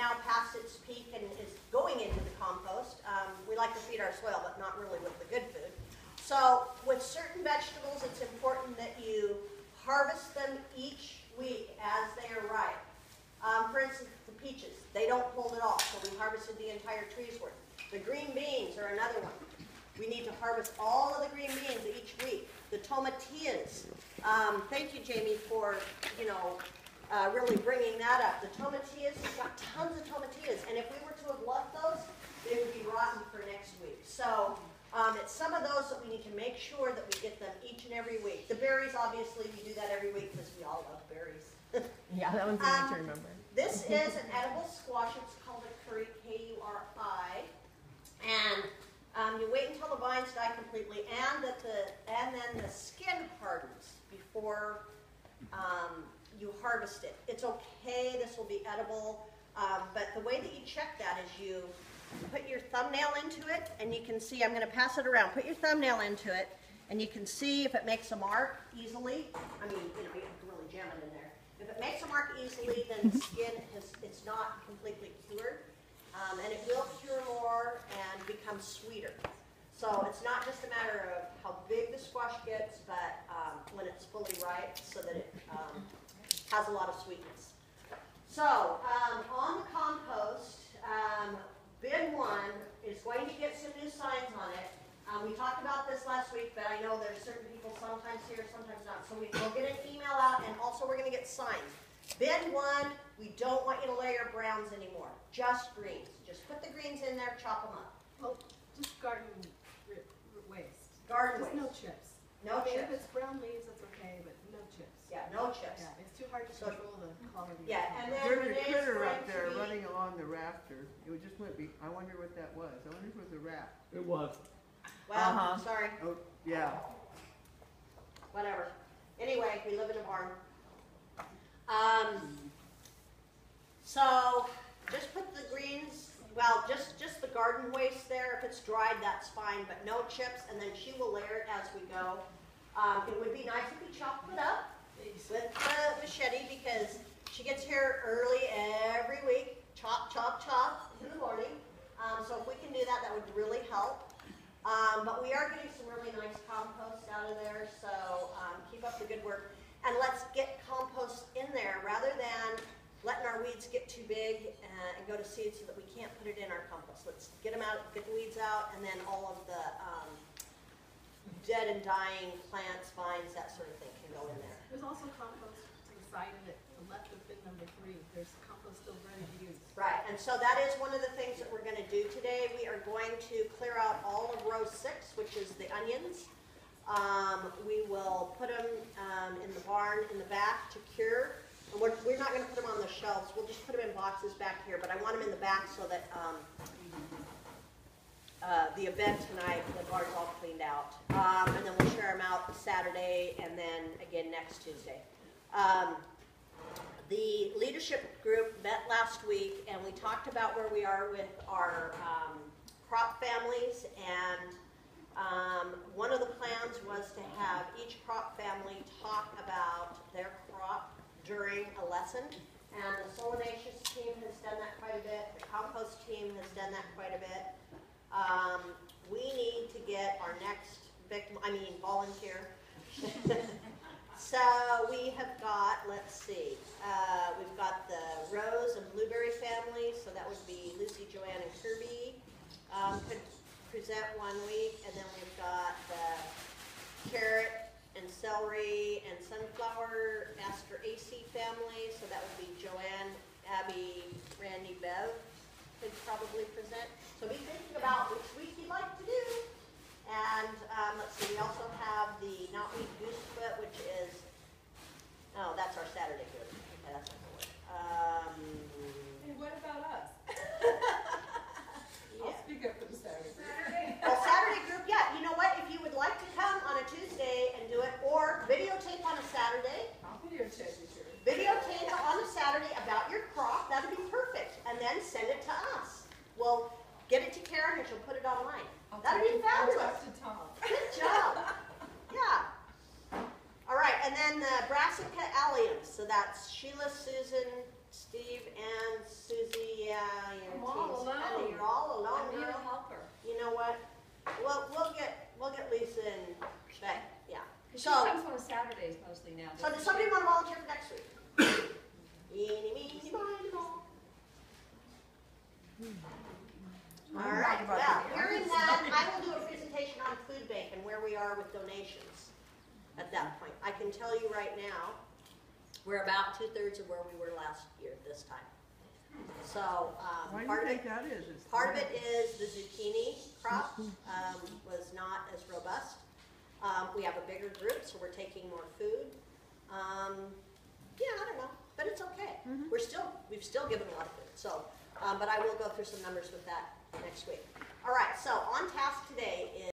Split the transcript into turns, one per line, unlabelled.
now past its peak and is going into the compost. We like to feed our soil, but not really with the good food. So with certain vegetables, it's important that you harvest them each week as they are ripe. For instance, the peaches, they don't hold at all, so we harvested the entire tree's worth. The green beans are another one. We need to harvest all of the green beans each week. The tomatillas, thank you, Jamie, for, really bringing that up. The tomatillas, we've got tons of tomatillas, and if we were to have left those, they would be rotten for next week. So it's some of those that we need to make sure that we get them each and every week. The berries, obviously, we do that every week because we all love berries.
Yeah, that one's easy to remember.
This is an edible squash. It's called a curry, K-U-R-I. And you wait until the vines die completely and then the skin hardens before you harvest it. It's okay, this will be edible, but the way that you check that is you put your thumbnail into it, and you can see, I'm going to pass it around, put your thumbnail into it, and you can see if it makes a mark easily. I mean, you have to really jam it in there. If it makes a mark easily, then the skin it's not completely cured, and it will cure more and become sweeter. So it's not just a matter of how big the squash gets, but when it's fully ripe, so that it has a lot of sweetness. So on the compost, bin 1 is going to get some new signs on it. We talked about this last week, but I know there's certain people sometimes here, sometimes not. So we'll get an email out, and also we're going to get signs. Bin 1, we don't want you to layer browns anymore, just greens. Just put the greens in there, chop them up.
Well, just garden waste.
Garden
just
waste.
No chips.
No chips.
If it's brown leaves, that's okay, but no chips.
Yeah, no chips.
Yeah, it's too hard to control the quality.
Yeah, and then
There's a
Renee's
critter
going
up there
to be-
running along the rafter. It just went I wonder what that was. I wonder if it was a rat.
It was.
Well, sorry.
Oh, yeah.
Whatever. Anyway, we live in a barn. So just put the greens, well, just the garden waste there. If it's dried, that's fine, but no chips, and then she will layer it as we go. It would be nice if we chopped it up with the machete, because she gets here early every week. Chop, chop, chop in the morning. So if we can do that, that would really help. But we are getting some really nice compost out of there, so keep up the good work. And let's get compost in there rather than letting our weeds get too big and go to seed so that we can't put it in our compost. Let's get them out, get the weeds out, and then all of the dead and dying plants, vines, that sort of thing can go in there.
There's also compost to the side of it, the left of bin number 3. There's compost still ready to use.
Right, and so that is one of the things that we're going to do today. We are going to clear out all of row 6, which is the onions. We will put them in the barn in the back to cure. And we're not going to put them on the shelves. We'll just put them in boxes back here, but I want them in the back so that the event tonight, the barn's all cleaned out. And then we'll share them out Saturday and then again next Tuesday. The leadership group met last week, and we talked about where we are with our crop families, and one of the plans was to have each crop family talk about their crop during a lesson, and the solanaceous team has done that quite a bit. The compost team has done that quite a bit. We need to get our next volunteer. So we have got, let's see, we've got the rose and blueberry family, so that would be Lucy, Joanne, and Kirby could present one week, and then we've got the carrot and celery and sunflower Aster AC family, so that would be Joanne, Abby, Randy, Bev could probably present. So be thinking about which week you'd like to do. And let's see, we also have the knotweed goosefoot, which is, oh, that's our Saturday group. Okay, that's not going to work.
Hey, what about us?
Yeah.
I'll speak up for the Saturday group.
Well, Saturday group, yeah. You know what? If you would like to come on a Tuesday and do it, or videotape on a Saturday.
I'll videotape you sure.
Videotape on a Saturday about your crop. That would be perfect. And then send it to us. We'll get it to Karen and she'll put it online. That'd be fabulous.
I'll talk to Tom.
Good job. Yeah. All right, and then the Brassica alliums. So Sheila, Susan, Steve, and Susie, yeah, your
I'm all
team's
alone.
kinda, you're all alone,
I need a
girl.
helper.
You know what? Well, we'll get Lisa and Beck, yeah.
She
So,
comes on Saturdays mostly now.
so does somebody want to volunteer for next week? Eeny, meeny, miny, moe. All right, well, hearing that, I will do a presentation on food bank and where we are with donations at that point. I can tell you right now, we're about 2/3 of where we were last year this time. So,
Why do you
part of
think
it,
that is?
part of it is the zucchini crop was not as robust. We have a bigger group, so we're taking more food. Yeah, I don't know, but it's okay. We've still given a lot of food. So, but I will go through some numbers with that next week. All right, so on task today is